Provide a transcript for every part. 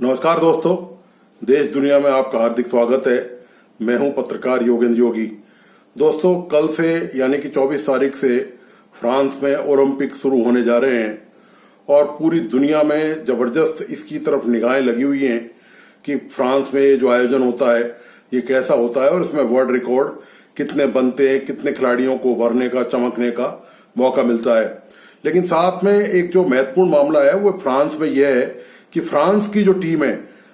नमस्कार दोस्तों, देश दुनिया में आपका हार्दिक स्वागत है। मैं हूं पत्रकार योगेंद्र योगी। दोस्तों, कल से यानी कि 24 तारीख से फ्रांस में ओलंपिक शुरू होने जा रहे हैं और पूरी दुनिया में जबरदस्त इसकी तरफ निगाहें लगी हुई हैं कि फ्रांस में ये जो आयोजन होता है ये कैसा होता है और इसमें वर्ल्ड रिकॉर्ड कितने बनते हैं, कितने खिलाड़ियों को उभरने का, चमकने का मौका मिलता है। लेकिन साथ में एक जो महत्वपूर्ण मामला है वो फ्रांस में यह है कि फ्रांस की जो टीम है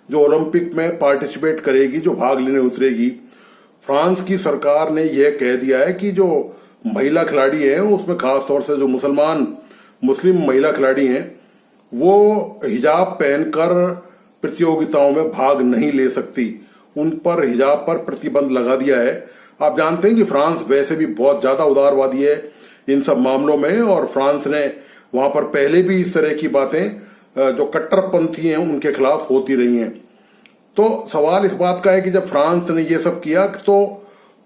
जो ओलंपिक में पार्टिसिपेट करेगी, जो भाग लेने उतरेगी, फ्रांस की सरकार ने यह कह दिया है कि जो महिला खिलाड़ी है उसमें खास तौर से जो मुस्लिम महिला खिलाड़ी हैं वो हिजाब पहनकर प्रतियोगिताओं में भाग नहीं ले सकती। उन पर हिजाब पर प्रतिबंध लगा दिया है। आप जानते हैं कि फ्रांस वैसे भी बहुत ज्यादा उदारवादी है इन सब मामलों में और फ्रांस ने वहां पर पहले भी इस तरह की बातें जो कट्टरपंथी हैं उनके खिलाफ होती रही हैं। तो सवाल इस बात का है कि जब फ्रांस ने ये सब किया तो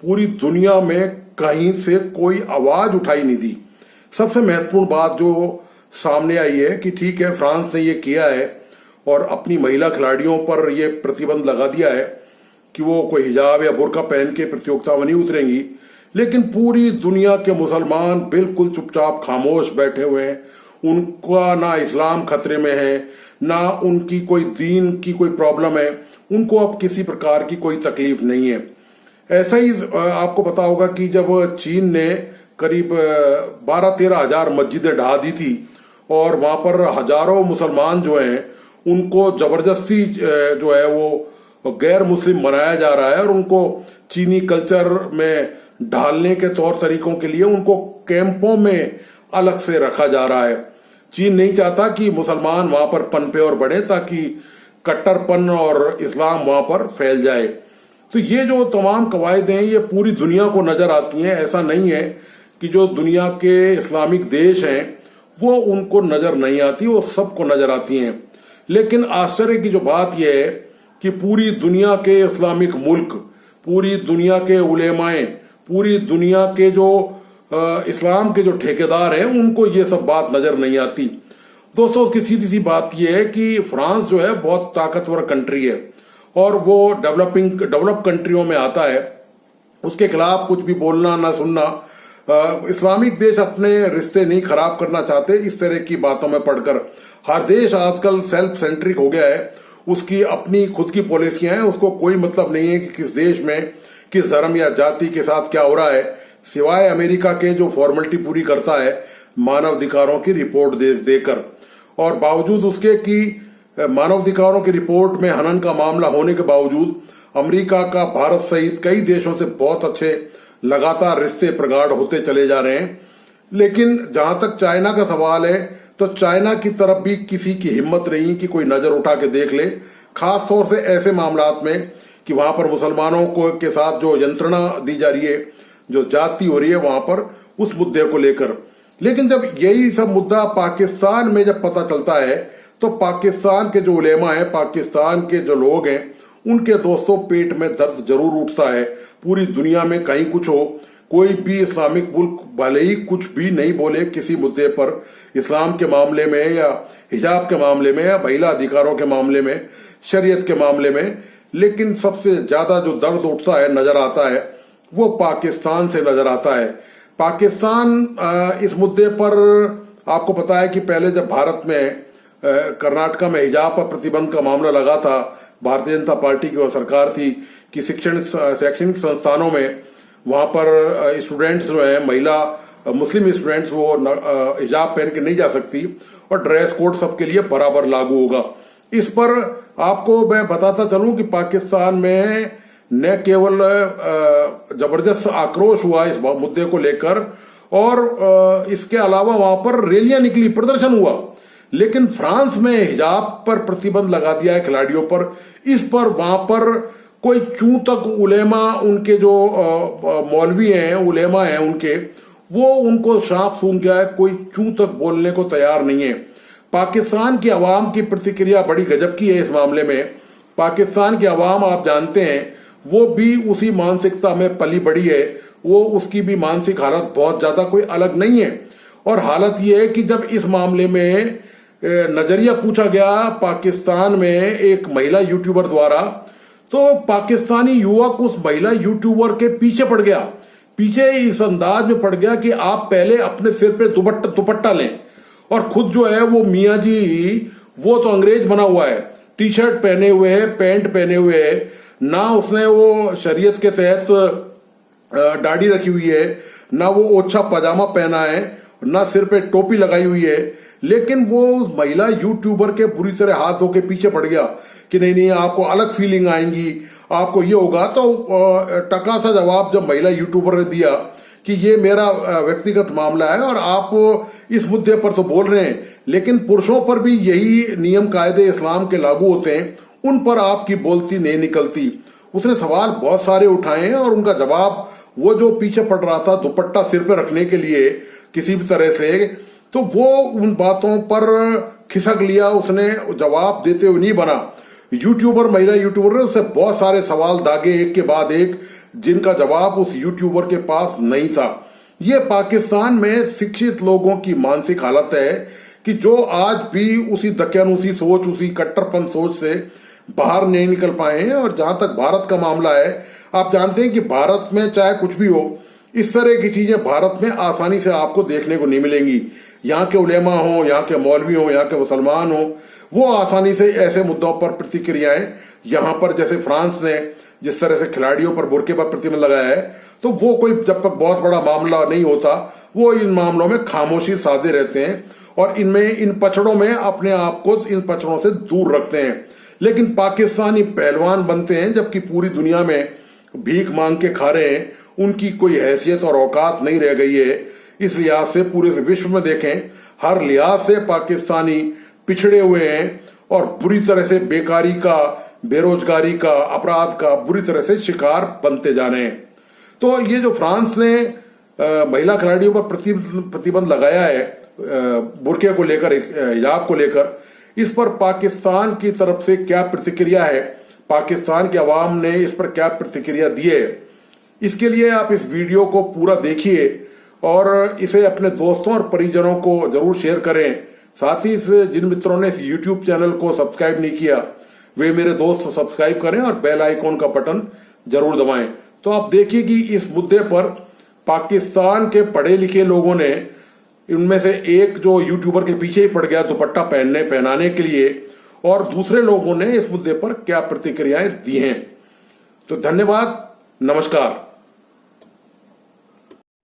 पूरी दुनिया में कहीं से कोई आवाज उठाई नहीं दी। सबसे महत्वपूर्ण बात जो सामने आई है कि ठीक है, फ्रांस ने ये किया है और अपनी महिला खिलाड़ियों पर ये प्रतिबंध लगा दिया है कि वो कोई हिजाब या बुर्का पहन के प्रतियोगिता में नहीं उतरेंगी, लेकिन पूरी दुनिया के मुसलमान बिल्कुल चुपचाप खामोश बैठे हुए हैं। उनका ना इस्लाम खतरे में है, ना उनकी कोई दीन की कोई प्रॉब्लम है, उनको अब किसी प्रकार की कोई तकलीफ नहीं है। ऐसा ही आपको पता होगा कि जब चीन ने करीब 12-13 हजार मस्जिदें ढहा दी थी और वहां पर हजारों मुसलमान जो हैं उनको जबरदस्ती जो है वो गैर मुस्लिम बनाया जा रहा है और उनको चीनी कल्चर में ढालने के तौर तरीकों के लिए उनको कैंपों में अलग से रखा जा रहा है। चीन नहीं चाहता कि मुसलमान वहां पर पनपे और बढ़े ताकि कट्टरपन और इस्लाम वहां पर फैल जाए। तो ये जो तमाम कवायद हैं ये पूरी दुनिया को नजर आती हैं। ऐसा नहीं है कि जो दुनिया के इस्लामिक देश हैं वो उनको नजर नहीं आती, वो सबको नजर आती हैं। लेकिन आश्चर्य की जो बात यह है कि पूरी दुनिया के इस्लामिक मुल्क, पूरी दुनिया के उलेमाए, पूरी दुनिया के जो इस्लाम के जो ठेकेदार हैं उनको ये सब बात नजर नहीं आती। दोस्तों, उसकी सीधी सी बात यह है कि फ्रांस जो है बहुत ताकतवर कंट्री है और वो डेवलप कंट्रियों में आता है। उसके खिलाफ कुछ भी बोलना ना सुनना, इस्लामिक देश अपने रिश्ते नहीं खराब करना चाहते इस तरह की बातों में पढ़कर। हर देश आजकल सेल्फ सेंट्रिक हो गया है, उसकी अपनी खुद की पॉलिसियां हैं, उसको कोई मतलब नहीं है कि किस देश में किस धर्म या जाति के साथ क्या हो रहा है, सिवाय अमेरिका के जो फॉर्मेलिटी पूरी करता है मानवाधिकारों की रिपोर्ट देकर। और बावजूद उसके कि मानवाधिकारों की रिपोर्ट में हनन का मामला होने के बावजूद अमेरिका का भारत सहित कई देशों से बहुत अच्छे लगातार रिश्ते प्रगाढ़ होते चले जा रहे हैं। लेकिन जहां तक चाइना का सवाल है तो चाइना की तरफ भी किसी की हिम्मत नहीं कि कोई नजर उठा के देख ले, खास तौर से ऐसे मामलात में कि वहां पर मुसलमानों को के साथ जो यंत्रणा दी जा रही है, जो जाति हो रही है वहां पर, उस मुद्दे को लेकर। लेकिन जब यही सब मुद्दा पाकिस्तान में जब पता चलता है तो पाकिस्तान के जो उलेमा है, पाकिस्तान के जो लोग हैं, उनके दोस्तों पेट में दर्द जरूर उठता है। पूरी दुनिया में कहीं कुछ हो, कोई भी इस्लामिक मुल्क भले ही कुछ भी नहीं बोले किसी मुद्दे पर, इस्लाम के मामले में या हिजाब के मामले में या महिला अधिकारों के मामले में, शरीयत के मामले में, लेकिन सबसे ज्यादा जो दर्द उठता है, नजर आता है, वो पाकिस्तान से नजर आता है। पाकिस्तान इस मुद्दे पर आपको पता है कि पहले जब भारत में कर्नाटका में हिजाब पर प्रतिबंध का मामला लगा था, भारतीय जनता पार्टी की वो सरकार थी कि शैक्षणिक संस्थानों में वहां पर स्टूडेंट्स जो है, महिला मुस्लिम स्टूडेंट्स, वो हिजाब पहन के नहीं जा सकती और ड्रेस कोड सबके लिए बराबर लागू होगा। इस पर आपको मैं बताता चलूं कि पाकिस्तान में न केवल जबरदस्त आक्रोश हुआ इस मुद्दे को लेकर और इसके अलावा वहां पर रैलियां निकली, प्रदर्शन हुआ, लेकिन फ्रांस में हिजाब पर प्रतिबंध लगा दिया है खिलाड़ियों पर। इस पर वहां पर कोई चूं तक उलेमा, उनके जो मौलवी हैं, उलेमा हैं उनके, वो उनको सांप सूंघ गया है, कोई चूं तक बोलने को तैयार नहीं है। पाकिस्तान की आवाम की प्रतिक्रिया बड़ी गजब की है इस मामले में। पाकिस्तान की आवाम आप जानते हैं वो भी उसी मानसिकता में पली बड़ी है, वो उसकी भी मानसिक हालत बहुत ज्यादा कोई अलग नहीं है। और हालत ये है कि जब इस मामले में नजरिया पूछा गया पाकिस्तान में एक महिला यूट्यूबर द्वारा, तो पाकिस्तानी युवक उस महिला यूट्यूबर के पीछे पड़ गया। पीछे इस अंदाज में पड़ गया कि आप पहले अपने सिर पे दुपट्टा लें, और खुद जो है वो मियाँ जी वो तो अंग्रेज बना हुआ है, टी शर्ट पहने हुए है, पैंट पहने हुए है, ना उसने वो शरीयत के तहत दाढ़ी रखी हुई है, ना वो ओछा पजामा पहना है, ना सिर पे टोपी लगाई हुई है, लेकिन वो उस महिला यूट्यूबर के बुरी तरह हाथ धो के पीछे पड़ गया कि नहीं नहीं आपको अलग फीलिंग आएंगी, आपको ये होगा। तो टका सा जवाब जब महिला यूट्यूबर ने दिया कि ये मेरा व्यक्तिगत मामला है और आप इस मुद्दे पर तो बोल रहे हैं, लेकिन पुरुषों पर भी यही नियम कायदे इस्लाम के लागू होते हैं, उन पर आपकी बोलती नहीं निकलती। उसने सवाल बहुत सारे उठाए हैं और उनका जवाब वो जो पीछे पड़ रहा था दुपट्टा सिर पे रखने के लिए किसी भी तरह से, तो वो उन बातों पर खिसक लिया, उसने जवाब देते हुए नहीं बना। यूट्यूबर महिला यूट्यूबर ने उससे बहुत सारे सवाल दागे एक के बाद एक, जिनका जवाब उस यूट्यूबर के पास नहीं था। ये पाकिस्तान में शिक्षित लोगों की मानसिक हालत है कि जो आज भी उसी दकियानूसी सोच, उसी कट्टरपंथ सोच से बाहर नहीं निकल पाए हैं। और जहां तक भारत का मामला है, आप जानते हैं कि भारत में चाहे कुछ भी हो, इस तरह की चीजें भारत में आसानी से आपको देखने को नहीं मिलेंगी। यहाँ के उलेमा हो, यहाँ के मौलवी हो, यहाँ के मुसलमान हो, वो आसानी से ऐसे मुद्दों पर प्रतिक्रियाएं, यहाँ पर जैसे फ्रांस ने जिस तरह से खिलाड़ियों पर बुर्के पर प्रतिबंध लगाया है, तो वो कोई जब तक बहुत बड़ा मामला नहीं होता वो इन मामलों में खामोशी साधे रहते हैं और इनमें इन पचड़ों में अपने आप को इन पचड़ों से दूर रखते हैं। लेकिन पाकिस्तानी पहलवान बनते हैं, जबकि पूरी दुनिया में भीख मांग के खा रहे हैं, उनकी कोई हैसियत और औकात नहीं रह गई है। इस लिहाज से पूरे विश्व में देखें, हर लिहाज से पाकिस्तानी पिछड़े हुए हैं और बुरी तरह से बेकारी का, बेरोजगारी का, अपराध का बुरी तरह से शिकार बनते जा रहे हैं। तो ये जो फ्रांस ने महिला खिलाड़ियों पर प्रतिबंध लगाया है बुर्के को लेकर, हिजाब को लेकर, इस पर पाकिस्तान की तरफ से क्या प्रतिक्रिया है, पाकिस्तान के अवाम ने इस पर क्या प्रतिक्रिया दी है, इसके लिए आप इस वीडियो को पूरा देखिए और इसे अपने दोस्तों और परिजनों को जरूर शेयर करें। साथ ही जिन मित्रों ने इस YouTube चैनल को सब्सक्राइब नहीं किया, वे मेरे दोस्त सब्सक्राइब करें और बेल आइकॉन का बटन जरूर दबाएं। तो आप देखिए कि इस मुद्दे पर पाकिस्तान के पढ़े लिखे लोगों ने, इनमें से एक जो यूट्यूबर के पीछे ही पड़ गया दुपट्टा पहनाने के लिए, और दूसरे लोगों ने इस मुद्दे पर क्या प्रतिक्रियाएं दी हैं। तो धन्यवाद, नमस्कार।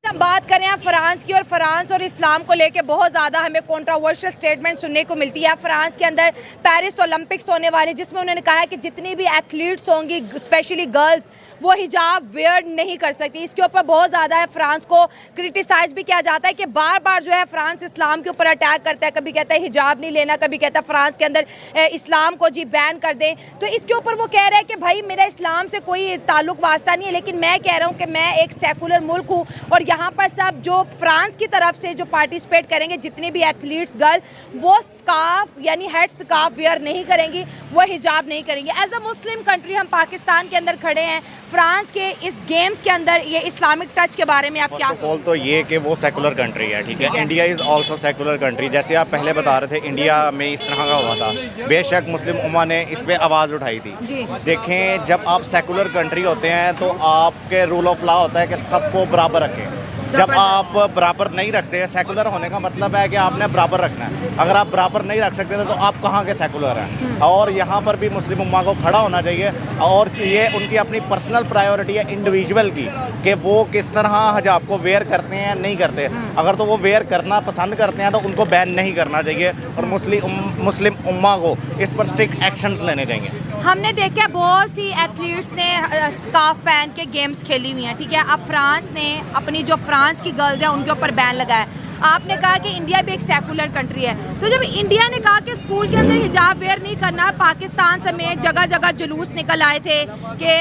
हम बात करें यहाँ फ्रांस की, और फ्रांस और इस्लाम को लेके बहुत ज़्यादा हमें कंट्रोवर्शियल स्टेटमेंट सुनने को मिलती है। फ्रांस के अंदर पेरिस ओलंपिक्स होने वाले, जिसमें उन्होंने कहा है कि जितनी भी एथलीट्स होंगी, स्पेशली गर्ल्स, वो हिजाब वेयर नहीं कर सकती। इसके ऊपर बहुत ज़्यादा है फ्रांस को क्रिटिसाइज भी किया जाता है कि बार बार जो है फ्रांस इस्लाम के ऊपर अटैक करता है। कभी कहता है हिजाब नहीं लेना, कभी कहता है फ्रांस के अंदर इस्लाम को जी बैन कर दें। तो इसके ऊपर वो कह रहे हैं कि भाई मेरा इस्लाम से कोई ताल्लुक वास्ता नहीं है, लेकिन मैं कह रहा हूँ कि मैं एक सेकुलर मुल्क हूँ और यहाँ पर सब जो फ्रांस की तरफ से जो पार्टिसिपेट करेंगे, जितने भी एथलीट्स गर्ल, वो स्कार्फ यानी हेड स्कार्फ वेयर नहीं करेंगी, वो हिजाब नहीं करेंगे। एज अ मुस्लिम कंट्री हम पाकिस्तान के अंदर खड़े हैं, फ्रांस के इस गेम्स के अंदर ये इस्लामिक टच के बारे में आप क्या? फर्स्ट ऑफ ऑल तो ये कि वो सेकुलर कंट्री है, ठीक है। India is also secular country. जैसे आप पहले बता रहे थे इंडिया में इस तरह का हुआ था, बेशक मुस्लिम उम्मा ने इस पे आवाज़ उठाई थी। देखें, जब आप सेकुलर कंट्री होते हैं तो आपके रूल ऑफ लॉ होता है कि सबको बराबर रखें। जब आप बराबर नहीं रखते हैं, सेकुलर होने का मतलब है कि आपने बराबर रखना है। अगर आप बराबर नहीं रख सकते तो आप कहाँ के सेकुलर हैं? और यहाँ पर भी मुस्लिम उम्मा को खड़ा होना चाहिए, और ये उनकी अपनी पर्सनल प्रायोरिटी है इंडिविजुअल की कि वो किस तरह हिजाब को वेयर करते हैं नहीं करते। अगर तो वो वेयर करना पसंद करते हैं तो उनको बैन नहीं करना चाहिए, और मुस्लिम उम्मा को इस पर स्ट्रिक्ट एक्शंस लेने चाहिए। हमने देखा बहुत सी एथलीट्स ने स्कार्फ पहन के गेम्स खेली हुई हैं, ठीक है। अब फ्रांस ने अपनी जो फ्रांस की गर्ल्स हैं उनके ऊपर बैन लगाया। आपने कहा कि इंडिया भी एक सेकुलर कंट्री है, तो जब इंडिया ने कहा कि स्कूल के अंदर हिजाब वेयर नहीं करना, पाकिस्तान समेत जगह जगह जुलूस निकल आए थे कि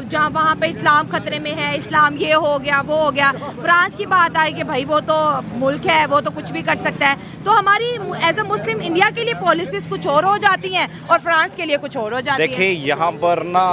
जहाँ वहाँ पे इस्लाम खतरे में है, इस्लाम ये हो गया वो हो गया। फ्रांस की बात आई कि भाई वो तो मुल्क है, वो तो कुछ भी कर सकता है। तो हमारी एज अ मुस्लिम इंडिया के लिए पॉलिसीज कुछ और हो जाती हैं और फ्रांस के लिए कुछ और हो जाती है। देखिए, यहाँ पर ना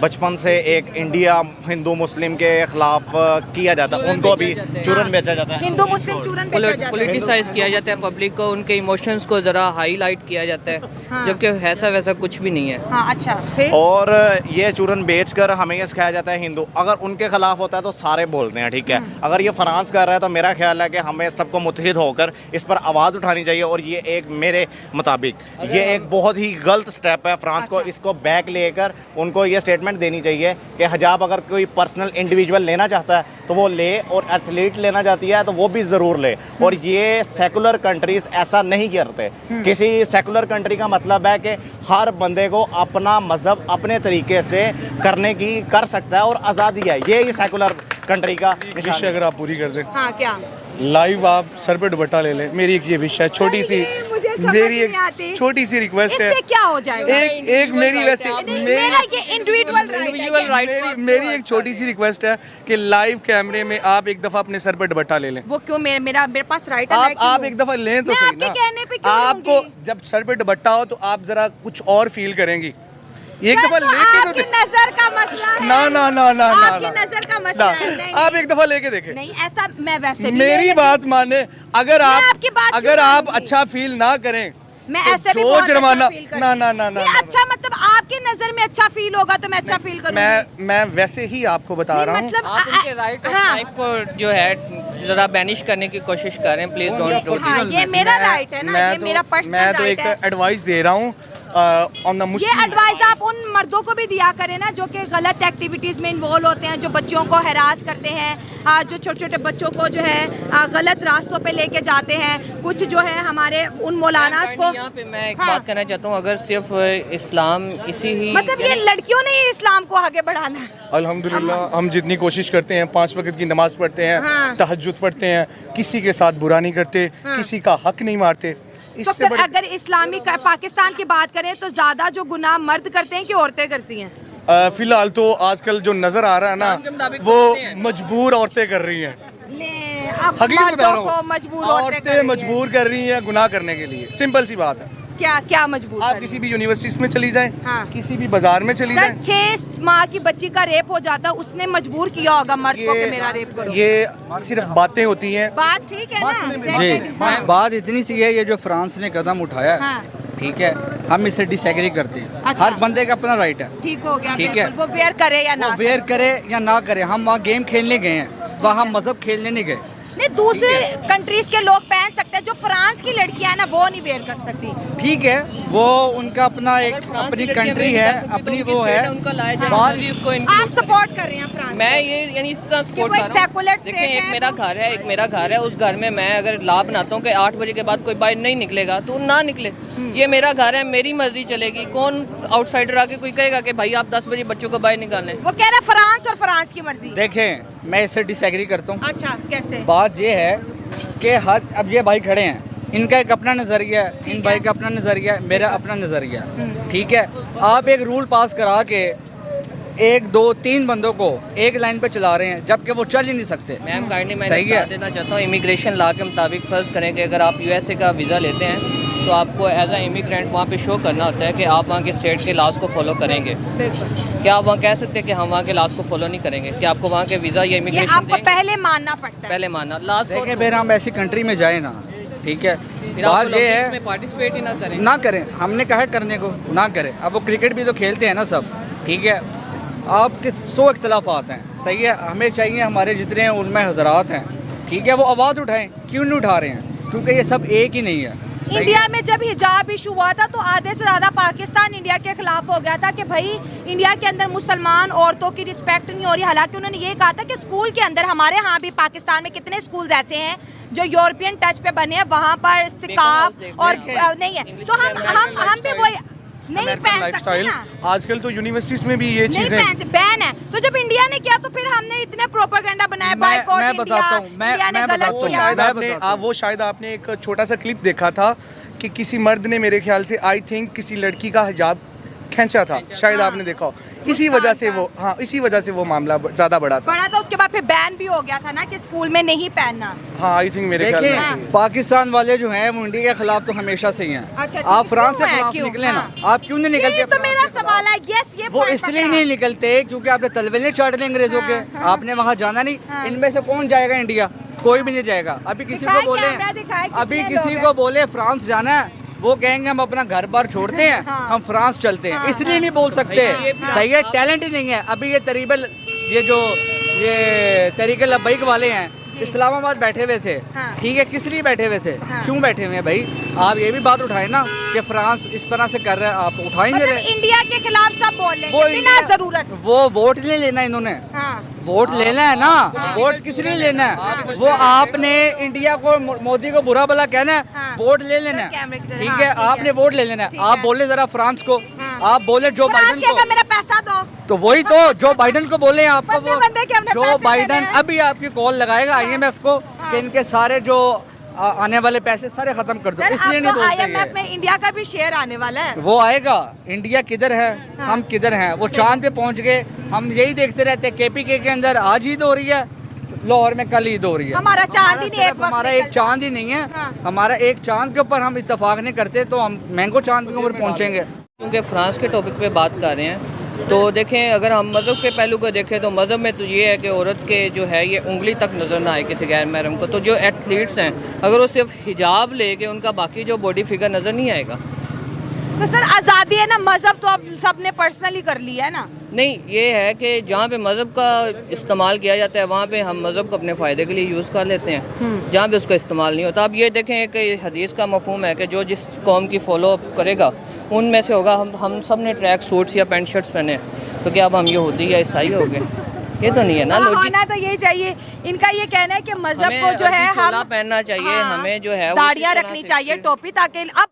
बचपन से एक इंडिया हिंदू मुस्लिम के खिलाफ किया जाता है, उनको भी चूरन बेचा जाता है। हिंदू मुस्लिम चूरन पे किया जाता है। पॉलिटिसाइज किया जाता है पब्लिक को, उनके इमोशंस को ज़रा हाईलाइट किया जाता है, हाँ। जबकि ऐसा वैसा कुछ भी नहीं है। हाँ, अच्छा फिर और ये चूरन बेचकर हमें ये सिखाया जाता है हिंदू अगर उनके खिलाफ होता है तो सारे बोलते हैं, ठीक है। अगर ये फ्रांस कर रहा है तो मेरा ख्याल है कि हमें सबको मुत्तहिद होकर इस पर आवाज़ उठानी चाहिए। और ये एक मेरे मुताबिक ये एक बहुत ही गलत स्टेप है फ्रांस को। इसको बैक लेकर उनको ये स्टेटमेंट देनी चाहिए कि हिजाब अगर कोई पर्सनल इंडिविजुअल लेना चाहता है तो वो ले, और एथलीट लेना चाहती है तो वो भी ज़रूर ले। और ये सेकुलर कंट्रीज ऐसा नहीं करते। किसी सेकुलर कंट्री का मतलब है कि हर बंदे को अपना मज़हब अपने तरीके से करने की कर सकता है और आज़ादी है। ये ही सेकुलर कंट्री का विश अगर आप पूरी कर दें, हाँ क्या लाइव आप सर पे दुपट्टा ले लें। मेरी एक ये विश है, छोटी सी मुझे समझ मेरी नहीं आती। एक छोटी सी रिक्वेस्ट है। इससे क्या हो जाएगा? एक मेरी वैसे मेरा ये इंडिविजुअल राइट मेरी एक छोटी सी रिक्वेस्ट है कि लाइव कैमरे में आप एक दफा अपने सर पे दुपट्टा ले लें। वो क्यों मेरे पास राइट है? आप एक दफा लें तो मैं सही आपके ना। कहने पे क्यों आपको लूंगी? जब सर पे दुपट्टा हो तो आप जरा कुछ और फील करेंगी। एक दफा तो लेके आपकी तो नजर का मसला है। ना ना ना ना ना आपकी ना नजर का मसला है। नहीं, आप एक दफा लेके देखें। नहीं ऐसा मैं वैसे भी मेरी नहीं बात माने, अगर आपकी बात आप क्यों अगर आप मानूंगी? अच्छा फील ना करें मैं तो ऐसे भी जो बहुत अच्छा जुर्माना फील करती ना हूँ। ना ना ना नहीं, ना, अच्छा मतलब आपकी नजर में अच्छा फील होगा तो मैं अच्छा फील करूंगी। मैं वैसे ही आपको बता रहा हूँ। मतलब आप उनके राइट ऑफ हाँ। लाइफ को जो है ज़रा बैनिश करने की कोशिश करें, प्लीज़ डोंट डू हाँ, ये मेरा राइट है ना, ये मेरा पर्सनल मैं तो राइट एक है। एडवाइस दे रहा हूँ ऑन द ये मुस्लिम। एडवाइस आप उन मर्दों को भी दिया करें ना जो कि गलत एक्टिविटीज में इन्वॉल्व होते हैं, जो बच्चों को हरास करते हैं, जो छोटे छोटे बच्चों को जो है गलत रास्तों पे लेके जाते हैं। कुछ जो है हमारे उन मौलानास को यहाँ पे मैं एक हाँ। बात कहना चाहता हूँ, अगर सिर्फ इस्लाम इसी ही मतलब ये लड़कियों ने ही इस्लाम को आगे बढ़ाना है। अल्हम्दुलिल्लाह हम जितनी कोशिश करते हैं, 5 वक्त की नमाज पढ़ते हैं, हाँ। तहज्जुद पढ़ते हैं, किसी के साथ बुरा नहीं करते, किसी का हक नहीं मारते। तो इससे फिर बड़ी अगर इस्लामी पाकिस्तान की बात करें तो ज्यादा जो गुनाह मर्द करते हैं कि औरतें करती हैं? फिलहाल तो आजकल जो नजर आ रहा है इस्लाम के ना मुताबिक वो करते हैं। मजबूर औरतें कर रही हैं। अब हकीकत बता मर्दों रहा को हूँ, मजबूर औरतें कर रही हैं। मजबूर कर रही हैं गुनाह करने के लिए। सिंपल सी बात है। क्या मजबूर आप कर किसी भी यूनिवर्सिटीज में चली जाएं, हाँ। किसी भी बाजार में चली सर जाएं, 6 माह की बच्ची का रेप हो जाता, उसने मजबूर किया होगा मर्द को कि मेरा रेप करो। ये सिर्फ बातें होती हैं। बात ठीक है ना? जी हाँ। बात इतनी सी है, ये जो फ्रांस ने कदम उठाया है, हाँ। ठीक है, हम इससे डिसएग्री करते हैं। अच्छा। हर बंदे का अपना राइट है, ठीक हो गया, ठीक है। बिल्कुल। वो वेयर करे या ना वो वेयर करे या ना करे। हम वहाँ गेम खेलने गए हैं, वहाँ हम मजहब खेलने नहीं गए। नहीं, दूसरे कंट्रीज के लोग पहन सकते हैं, जो फ्रांस की लड़कियां हैं ना वो नहीं वेयर कर सकती। ठीक है, वो उनका अपना एक अगर फ्रांस अपनी की लड़कियां कंट्री नहीं है, जा सकती तो अपनी उनकी वो स्टेट है। उनका लाया जाए, बात- इसलिए उसको आप include सपोर्ट कर रहे हैं फ्रांस मैं को? ये यानी इस तरह सपोर्ट वो कर एक रहा secular हूँ। state देखिए, है, एक मेरा घर है, एक मेरा घर है। उस घर में मैं अगर लॉ बनाता हूँ कि 8 बजे के बाद कोई बाहर नहीं निकलेगा तो ना निकले। ये मेरा घर है, मेरी मर्जी चलेगी। कौन आउटसाइडर आके कोई कहेगा कि भाई आप 10 बजे बच्चों को बाहर निकालें? वो कह रहा है फ्रांस और फ्रांस की मर्जी। देखें, मैं इससे डिसएग्री करता हूँ। अच्छा, कैसे? बात ये है कि हर अब ये भाई खड़े हैं, इनका एक अपना नज़रिया है, इन भाई का अपना नज़रिया है, मेरा अपना नज़रिया है, ठीक है। आप एक रूल पास करा के 1 2 3 बंदों को एक लाइन पे चला रहे हैं, जबकि वो चल ही नहीं सकते। मैम काइंडली मैं सही बता है। देना चाहता हूँ, इमिग्रेशन लॉ के मुताबिक फ़र्ज़ करें कि अगर आप यूएसए का वीज़ा लेते हैं तो आपको एज अ इमिग्रेंट वहाँ पे शो करना होता है कि आप वहाँ के स्टेट के लॉज को फॉलो करेंगे। बिल्कुल। क्या आप वहाँ कह सकते हैं कि हम वहाँ के लॉज को फॉलो नहीं करेंगे? कि आपको वहाँ के वीज़ा या ये इमिग्रेशन आपको देंगे? पहले मानना पड़ता है। पहले मानना लॉज को देखें, फिर हम ऐसी कंट्री में जाए ना, ठीक है। फिर आप बात ये है में पार्टिसिपेट ही ना करें। ना करें, हमने कहा है करने को, ना करें। अब वो क्रिकेट भी तो खेलते हैं ना सब, ठीक है। आपके 100 इख्तलाफात हैं, सही है। हमें चाहिए हमारे जितने उलमा हजरात हैं, ठीक है, वो आवाज़ उठाएं। क्यों नहीं उठा रहे हैं? क्योंकि ये सब एक ही नहीं है। सही इंडिया है? में जब हिजाब इशू हुआ था तो आधे से ज़्यादा पाकिस्तान इंडिया के खिलाफ हो गया था कि भाई इंडिया के अंदर मुसलमान औरतों की रिस्पेक्ट नहीं हो रही। हालांकि उन्होंने ये कहा था कि स्कूल के अंदर, हमारे यहाँ भी पाकिस्तान में कितने स्कूल्स ऐसे हैं जो यूरोपियन टच पे बने हैं, वहाँ पर सिकाफ और नहीं है, तो हम भी वो नहीं अमेरिकन पहन सकते लाइफस्टाइल। ना। आजकल तो यूनिवर्सिटीज में भी ये नहीं चीजें पहनते, बैन है। तो जब इंडिया ने किया तो फिर हमने इतने प्रोपेगेंडा बनाया, बायकॉट मैं इंडिया, बताता हूँ, मैं इंडिया ने बताता गलत हूँ। वो किया। शायद मैं आपने बताता हूँ। वो शायद आपने एक छोटा सा क्लिप देखा था कि किसी मर्द ने, मेरे ख्याल से आई थिंक, किसी लड़की का हिजाब खींचा था, शायद आपने देखा हो। इसी वजह से वो, हाँ, इसी वजह से वो मामला ज्यादा बड़ा था। बड़ा था, उसके बाद फिर बैन भी हो गया था ना कि स्कूल में नहीं पहनना। हाँ, आई थिंक मेरे ख्याल देखिए, में पाकिस्तान वाले जो हैं वो इंडिया के खिलाफ तो हमेशा से ही हैं। अच्छा, आप फ्रांस से क्यों है? खिलाफ क्यों? निकले ना, हाँ। आप क्यों नहीं निकलते? यही तो फ्रांस मेरा के सवाल खिलाफ? है। यस, ये वो point इसलिए पकड़ा। नहीं निकलते क्योंकि आपने तलवे नहीं चाट लें अंग्रेजों के। हाँ। आपने वहाँ जाना नहीं। हाँ। इनमें से कौन जाएगा इंडिया? कोई भी नहीं जाएगा। अभी किसी को दिखाए बोले, कैमरा दिखाए, अभी कितने किसी लोग को हैं? बोले फ्रांस जाना है, वो कहेंगे हम अपना घर बार छोड़ते हैं, हाँ। हम फ्रांस चलते हैं। हाँ, इसलिए नहीं बोल सकते, ये भी सही है, टैलेंट ही नहीं है। अभी ये तरीके लब्बैक वाले हैं, इस्लामाबाद बैठे हुए थे, हाँ। ठीक है, किस लिए बैठे हुए थे, हाँ। क्यों बैठे हुए हैं भाई? आप ये भी बात उठाए ना कि फ्रांस इस तरह से कर रहा है, आप उठाएंगे मतलब रहे। इंडिया के खिलाफ सब बोल रहे वो हैं बिना इंडिया- जरूरत। वो वोट ले लेना इन्होंने, हाँ वोट लेना है ना, वोट किस लिए लेना है? वो आपने इंडिया को, मोदी को बुरा भला कहना है, हाँ। वोट ले लेना सर, कैमरे की है, तरफ, ठीक हाँ, है, ठीक है। आपने वोट ले लेना है। ठीक आप है। बोले जरा फ्रांस को, हाँ। आप बोले जो फ्रांस बाइडन कहता को, मेरा पैसा दो। तो वही तो जो बाइडन को बोले हैं आपको, बंदे बंदे के हमने वो पैसे जो बाइडन देने हैं। अभी आपकी कॉल लगाएगा IMF को कि इनके सारे जो आने वाले पैसे सारे खत्म कर दो, सर इसलिए नहीं आपको बोलते IMF ये। में इंडिया का भी शेयर आने वाला है। वो आएगा, इंडिया किधर है, हाँ। हम किधर हैं, वो चांद पे पहुंच गए। हम यही देखते रहते हैं, KPK के अंदर आज ईद हो रही है, लाहौर में कल ईद हो रही है। हमारा चांद ही नहीं एक सिर्फ वक्त हमारा निकलता। एक चांद ही नहीं है, हाँ। हमारा एक चांद के ऊपर हम इत्तेफाक नहीं करते तो हम मैंगो चांद के ऊपर पहुंचेंगे। क्योंकि फ्रांस के टॉपिक पे बात कर रहे हैं, तो देखें अगर हम मज़हब के पहलू को देखें तो मज़हब में तो ये है कि औरत के जो है ये उंगली तक नज़र ना आए किसी गैर महरम को। तो जो एथलीट्स हैं अगर वो सिर्फ हिजाब लेके उनका बाकी जो बॉडी फिगर नज़र नहीं आएगा। तो सर आज़ादी है ना, मजहब तो अब सबने पर्सनली कर लिया है ना। नहीं, ये है कि जहाँ पे मज़हब का इस्तेमाल किया जाता है वहाँ पे हम मज़हब को अपने फ़ायदे के लिए यूज़ कर लेते हैं, जहाँ पे उसका इस्तेमाल नहीं होता। अब ये देखें कि हदीस का मफहूम है कि जो जिस कौम की फॉलो अप करेगा उनमें से होगा। हम सब ने ट्रैक सूट्स या पैंट शर्ट्स पहने हैं, तो क्या अब हम यहूदी या ईसाई हो गए? ये तो नहीं है ना हाँ, लॉजिक। होना तो यही चाहिए। इनका ये कहना है कि मजहब हमें को जो है अपनी चोला हम पहनना चाहिए, हमें जो है उसी दाढ़ियाँ तरह रखनी से- चाहिए, टोपी, ताकि अब